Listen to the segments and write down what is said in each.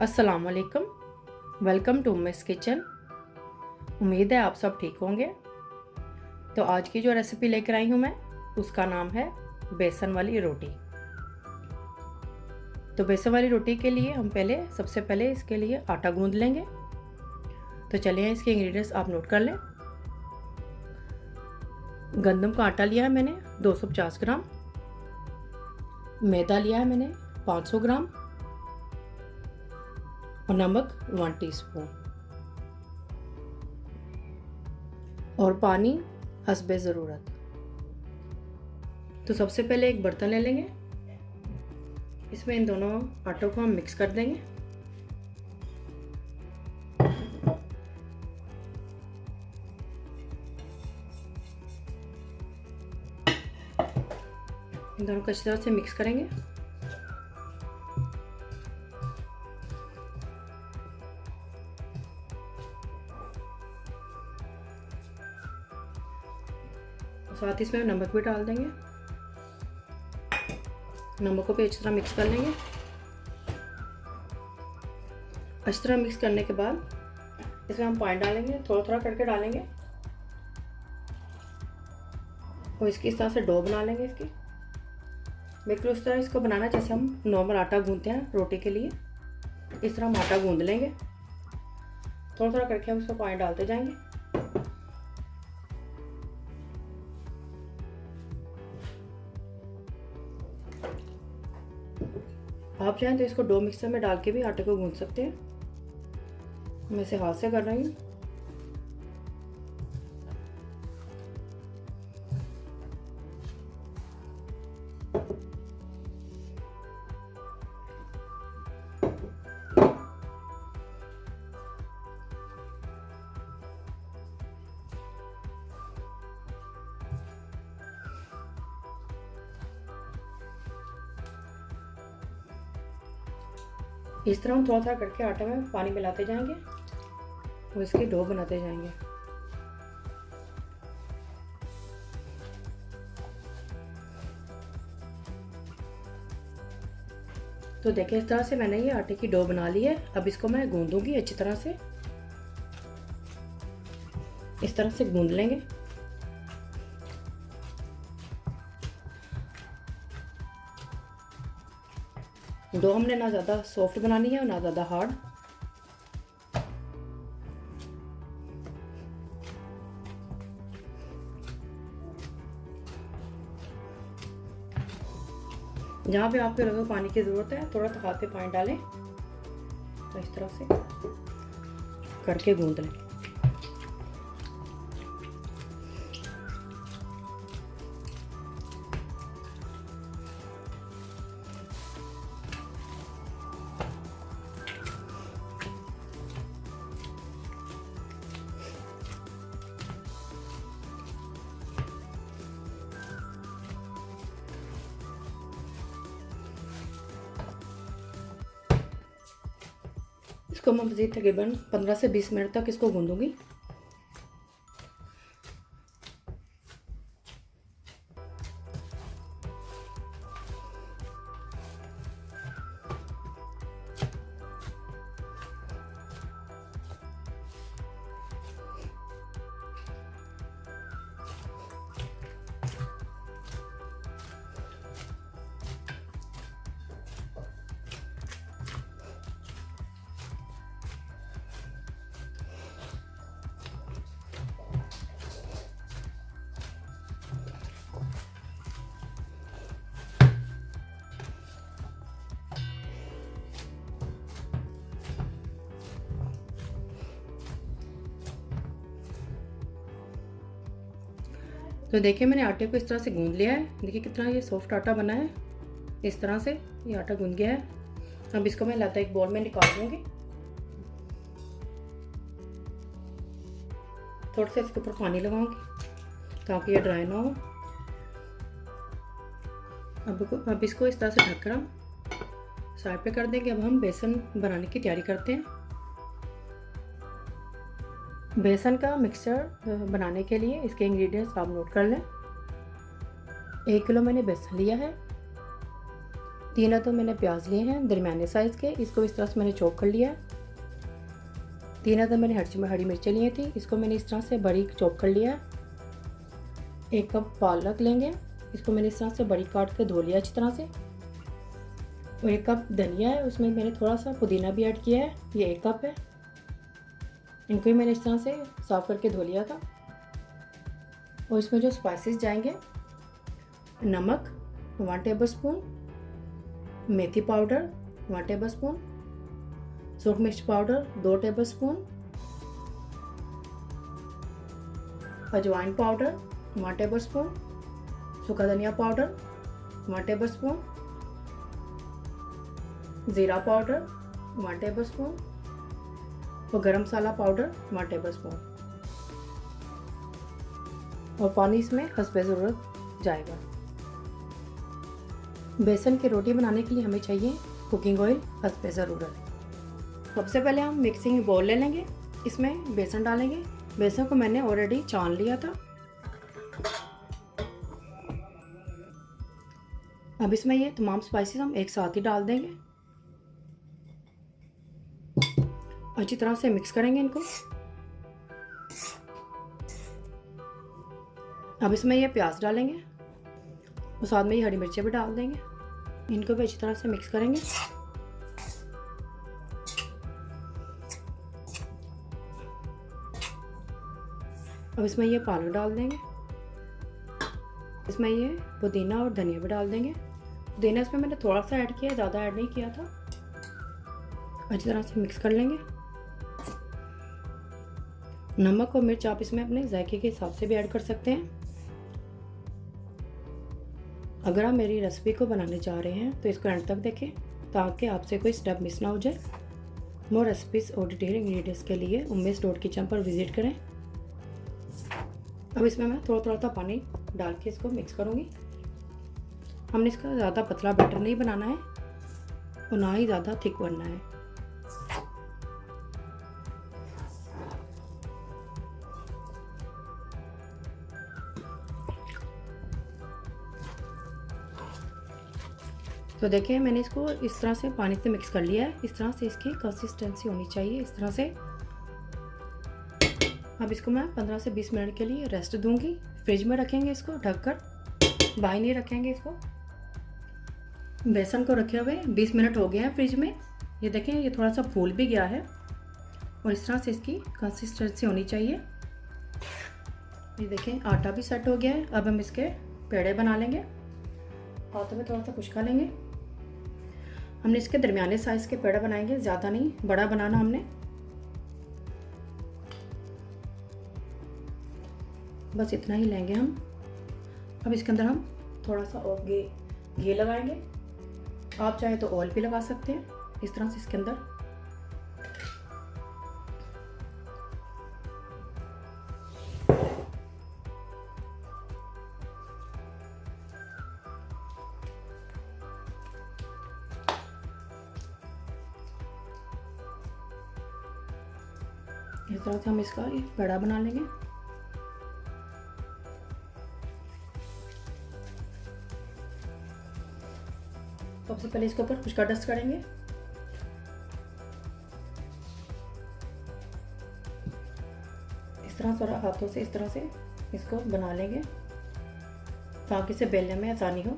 अस्सलाम वालेकुम। Welcome to Miss Kitchen. उम्मीद है आप सब ठीक होंगे। तो आज की जो रेसिपी लेकर आई हूँ मैं, उसका नाम है बेसन वाली रोटी। तो बेसन वाली रोटी के लिए हम सबसे पहले इसके लिए आटा गूंद लेंगे। तो चलिए इसके इंग्रेडिएंट्स आप नोट कर लें। गंदम का आटा लिया है मैंने 250 ग्राम। मैदा लिया है मैंने 500 ग्राम और नमक 1 टीस्पून और पानी हस्बे ज़रूरत। तो सबसे पहले एक बर्तन ले लेंगे, इसमें इन दोनों आटों को हम मिक्स कर देंगे। इन दोनों को अच्छी तरह से मिक्स करेंगे। साथ ही इसमें नमक भी डाल देंगे। नमक को भी अच्छी तरह मिक्स कर लेंगे। अच्छी तरह मिक्स करने के बाद इसमें हम पानी डालेंगे, थोड़ा थोड़ा करके डालेंगे और इसकी इस तरह से डो बना लेंगे। इसकी बिल्कुल उस तरह इसको बनाना जैसे हम नॉर्मल आटा गूंदते हैं रोटी के लिए। इस तरह हम आटा गूंद लेंगे, थोड़ा थोड़ा करके हम इसमें पानी डालते जाएंगे। आप चाहें तो इसको डो मिक्सर में डाल के भी आटे को गूंद सकते हैं। मैं इसे हाथ से कर रही हूँ। इस तरह हम थोड़ा थोड़ा करके आटे में पानी मिलाते जाएंगे और इसकी डो बनाते जाएंगे। तो देखिए इस तरह से मैंने ये आटे की डो बना ली है। अब इसको मैं गूंदूंगी अच्छी तरह से। इस तरह से गूंद लेंगे। डो हमने ना ज़्यादा सॉफ्ट बनानी है और ना ज़्यादा हार्ड। जहाँ पे आपको लगे पानी की ज़रूरत है थोड़ा तो हाथ पे पानी डालें। तो इस तरह से करके गूंद लें। इसको मैं मज़ीद तकरीबन 15 से 20 मिनट तक इसको गूंदूंगी। तो देखिए मैंने आटे को इस तरह से गूंद लिया है। देखिए कितना ये सॉफ्ट आटा बना है। इस तरह से ये आटा गूंद गया है। अब इसको मैं लाता एक बोल में निकाल दूंगी। थोड़ा सा इसके ऊपर पानी लगाऊंगी ताकि ये ड्राई ना हो। अब इसको इस तरह से ढककर हम साइड पे कर देंगे। अब हम बेसन बनाने की तैयारी करते हैं। बेसन का मिक्सचर बनाने के लिए इसके इंग्रेडिएंट्स आप नोट कर लें। 1 किलो मैंने बेसन लिया है 3 अदद मैंने प्याज लिए हैं दरमियाने साइज़ के, इसको इस तरह से मैंने चॉप कर लिया है। 3 अदद मैंने हरी मिर्चें लिए थी, इसको मैंने इस तरह से बारीक चॉप कर लिया है। 1 कप पालक लेंगे, इसको मैंने इस तरह से बारीक काट के धो लिया अच्छी तरह से। और 1 कप धनिया है, उसमें मैंने थोड़ा सा पुदीना भी ऐड किया है, ये 1 कप है। इनको भी मैंने इस तरह से साफ़ करके धो लिया था। और इसमें जो स्पाइसेस जाएंगे, नमक 1 टेबलस्पून, मेथी पाउडर 1 टेबलस्पून, सूखी मिर्च पाउडर 2 टेबलस्पून, अजवाइन पाउडर 1 टेबलस्पून, सूखा धनिया पाउडर 1 टेबलस्पून, ज़ीरा पाउडर 1 टेबलस्पून और गरम मसाला पाउडर 1 टेबलस्पून। और पानी इसमें हस्बे ज़रूरत जाएगा। बेसन की रोटी बनाने के लिए हमें चाहिए कुकिंग ऑयल हस्बे ज़रूरत। सबसे पहले हम मिक्सिंग बाउल ले लेंगे, इसमें बेसन डालेंगे। बेसन को मैंने ऑलरेडी छान लिया था। अब इसमें ये तमाम स्पाइसेस हम एक साथ ही डाल देंगे, अच्छी तरह से मिक्स करेंगे इनको। अब इसमें ये प्याज डालेंगे और साथ में ये हरी मिर्चें भी डाल देंगे, इनको भी अच्छी तरह से मिक्स करेंगे। अब इसमें ये पालक डाल देंगे, इसमें ये पुदीना और धनिया भी डाल देंगे। पुदीना इसमें मैंने थोड़ा सा ऐड किया, ज़्यादा ऐड नहीं किया था। अच्छी तरह से मिक्स कर लेंगे। नमक और मिर्च आप इसमें अपने जायके के हिसाब से भी ऐड कर सकते हैं। अगर आप मेरी रेसिपी को बनाने जा रहे हैं तो इसको एंड तक देखें ताकि आपसे कोई स्टेप मिस ना हो जाए। मोर रेसिपीज और डिटेल इंग्रेडिएंट्स के लिए umesh.kitchen पर विजिट करें। अब इसमें मैं थोड़ा थोड़ा सा पानी डाल के इसको मिक्स करूँगी। हमने इसका ज़्यादा पतला बैटर नहीं बनाना है और ना ही ज़्यादा थिक बनना है। तो देखिए मैंने इसको इस तरह से पानी से मिक्स कर लिया है। इस तरह से इसकी कंसिस्टेंसी होनी चाहिए, इस तरह से। अब इसको मैं 15 से 20 मिनट के लिए रेस्ट दूंगी। फ्रिज में रखेंगे इसको ढककर, बाहर नहीं रखेंगे इसको। बेसन को रखे हुए 20 मिनट हो गए हैं फ्रिज में। ये देखें ये थोड़ा सा फूल भी गया है और इस तरह से इसकी कंसिस्टेंसी होनी चाहिए। ये देखें आटा भी सेट हो गया है। अब हम इसके पेड़े बना लेंगे, हाथों में थोड़ा सा खुशका लेंगे। हमने इसके दरमियाने साइज़ के पेड़ा बनाएंगे, ज़्यादा नहीं बड़ा बनाना हमने। बस इतना ही लेंगे हम। अब इसके अंदर हम थोड़ा सा और घी लगाएंगे। आप चाहे तो ऑयल भी लगा सकते हैं इस तरह से इसके अंदर। इस तरह से हम इसका एक पेड़ा बना लेंगे। सबसे पहले इसके ऊपर खुशका डस्ट करेंगे। इस तरह थोड़ा हाथों से इस तरह से इसको बना लेंगे ताकि इसे बेलने में आसानी हो।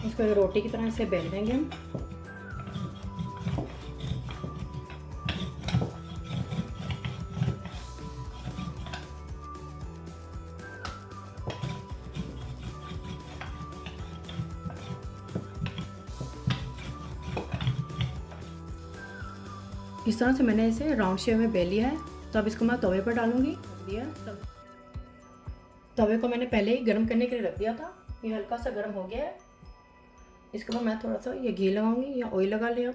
इसको रोटी की तरह से बेल देंगे हम। इस तरह से मैंने इसे राउंड शेप में बेल लिया है। तो अब इसको मैं तवे पर डालूंगी। तवे को मैंने पहले ही गर्म करने के लिए रख दिया था, ये हल्का सा गर्म हो गया है। इसके बाद मैं थोड़ा सा ये घी लगाऊंगी या ऑयल लगा लिया,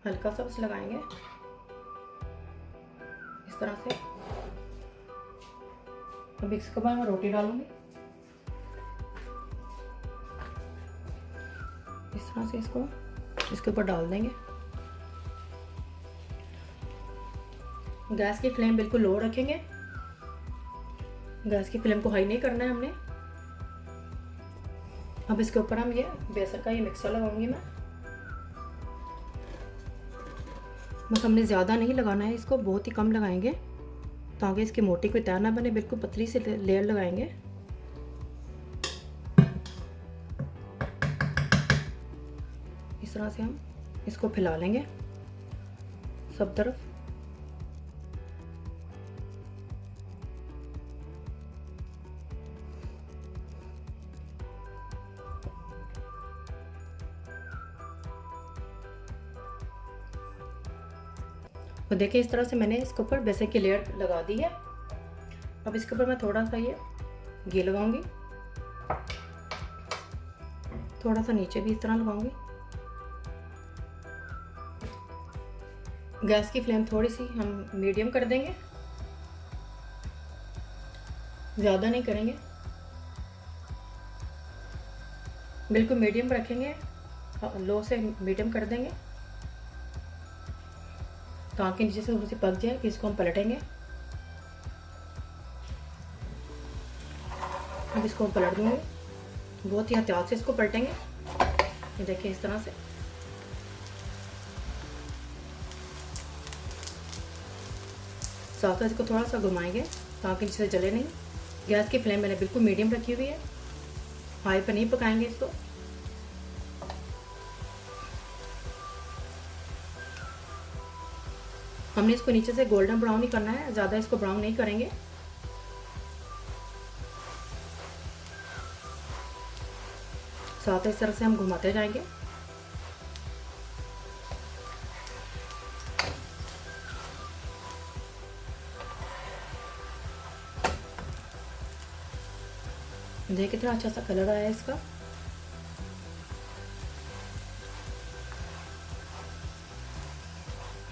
हल्का सा बस लगाएंगे। इस तरह से। अब इसके बाद मैं रोटी डालूंगी इस तरह से, इसको इसके ऊपर डाल देंगे। गैस की फ्लेम बिल्कुल लो रखेंगे, गैस की फ्लेम को हाई नहीं करना है हमने। अब इसके ऊपर हम ये बेसन का ये मिक्सर लगाऊंगी मैं। बस हमने ज़्यादा नहीं लगाना है इसको, बहुत ही कम लगाएंगे ताकि इसकी मोटी कोई तय ना बने, बिल्कुल पतली सी लेयर लगाएंगे। इस तरह से हम इसको फैला लेंगे सब तरफ। तो देखिए इस तरह से मैंने इसके ऊपर बेसन की लेयर लगा दी है। अब इसके ऊपर मैं थोड़ा सा ये घी लगाऊंगी, थोड़ा सा नीचे भी इस तरह लगाऊंगी। गैस की फ्लेम थोड़ी सी हम मीडियम कर देंगे, ज़्यादा नहीं करेंगे, बिल्कुल मीडियम रखेंगे, लो से मीडियम कर देंगे ताकि नीचे से थोड़ी सी पक जाए। इसको हम पलटेंगे। अब इसको पलट दूंगे, बहुत ही एहतियात से इसको पलटेंगे। ये देखिए इस तरह से। साथ साथ इसको थोड़ा सा घुमाएंगे ताकि नीचे से जले नहीं। गैस की फ्लेम मैंने बिल्कुल मीडियम रखी हुई है, हाई पर नहीं पकाएंगे इसको। हमने इसको नीचे से गोल्डन ब्राउन ही करना है, ज़्यादा इसको ब्राउन नहीं करेंगे। साथ इस तरह से हम घुमाते जाएंगे। देखिए कितना अच्छा सा कलर आया है इसका।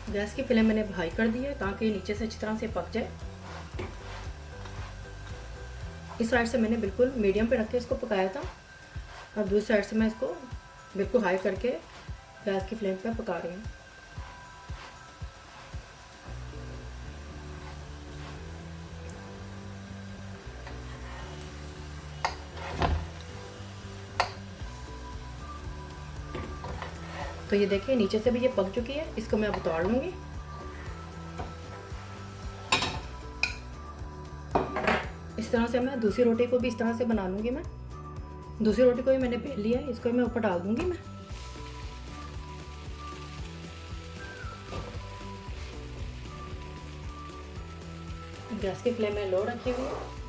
गैस की फ्लेम मैंने हाई कर दी है ताकि नीचे से अच्छी तरह से पक जाए। इस साइड से मैंने बिल्कुल मीडियम पे रख के इसको पकाया था, अब दूसरी साइड से मैं इसको बिल्कुल हाई करके गैस की फ्लेम पे पका रही हूँ। तो ये देखिए नीचे से भी ये पक चुकी है, इसको मैं अब उतार लूँगी। इस तरह से मैं दूसरी रोटी को भी इस तरह से बना लूँगी। मैं दूसरी रोटी को भी मैंने बेल लिया है, इसको भी मैं ऊपर डाल दूँगी। मैं गैस की फ्लेम में लो रखी हुई है।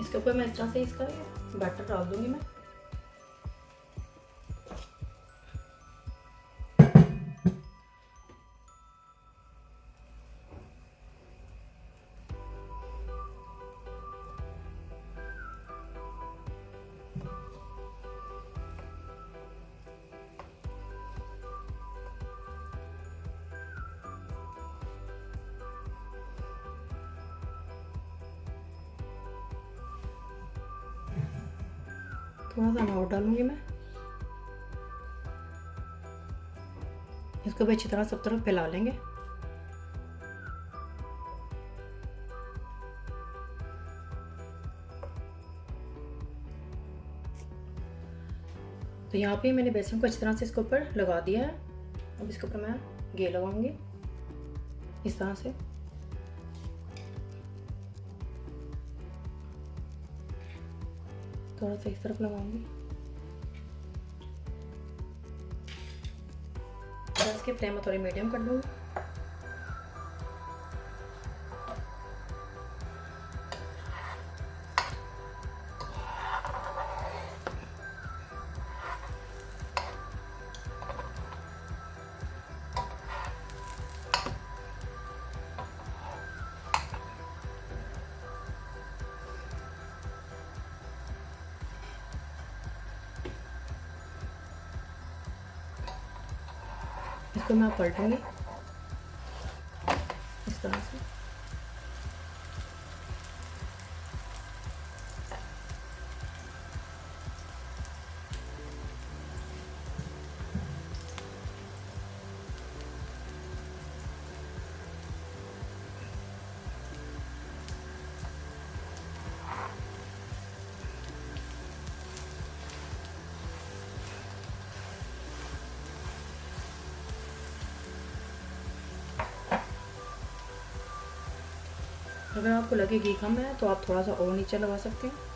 इसके ऊपर मैं इस तरह से इसका बैटर डाल दूँगी। मैं थोड़ा सा और डालूंगी। मैं इसको भी अच्छी तरह सब तरफ फैला लेंगे। तो यहाँ पे मैंने बेसन को अच्छी तरह से इसके ऊपर लगा दिया है। अब इसके ऊपर मैं घी लगाऊंगी इस तरह से। थोड़ा सा इस तरफ लगाऊंगी। गैस की फ्लेम थोड़ी मीडियम कर दूंगी। इसको मैं पलटूंगी इस तरह से। अगर आपको लगे घी कम है तो आप थोड़ा सा और नीचे लगा सकते हैं।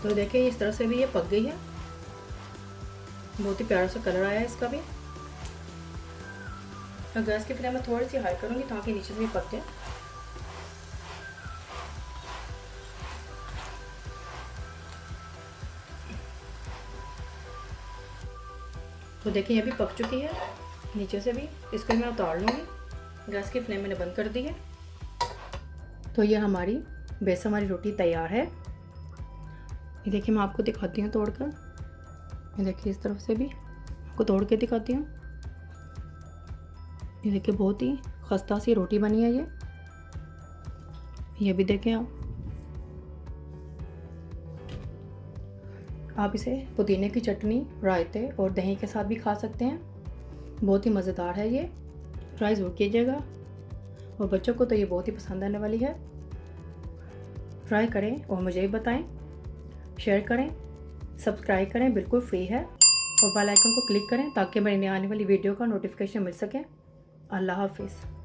तो देखिए इस तरह से भी ये पक गई है, बहुत ही प्यारा सा कलर आया है इसका भी। और गैस की फ्लेम में थोड़ी सी हाई करूँगी ताकि नीचे से भी पक जाए। तो देखिए ये भी पक चुकी है नीचे से भी। इसको मैं उतार लूँगी, गैस की फ्लेम मैंने बंद कर दी है। तो ये हमारी बेसन वाली रोटी तैयार है। ये देखिए मैं आपको दिखाती हूँ तोड़कर। ये देखिए इस तरफ से भी आपको तोड़ के दिखाती हूँ। ये देखिए बहुत ही खस्ता सी रोटी बनी है ये भी देखें आप इसे पुदीने की चटनी, रायते और दही के साथ भी खा सकते हैं। बहुत ही मज़ेदार है ये, ट्राई ज़रूर कीजिएगा और बच्चों को तो ये बहुत ही पसंद आने वाली है। ट्राई करें और मुझे भी बताएं, शेयर करें, सब्सक्राइब करें, बिल्कुल फ्री है, और बेल आइकन को क्लिक करें ताकि मेरी आने वाली वीडियो का नोटिफिकेशन मिल सके। अल्लाह हाफिज़।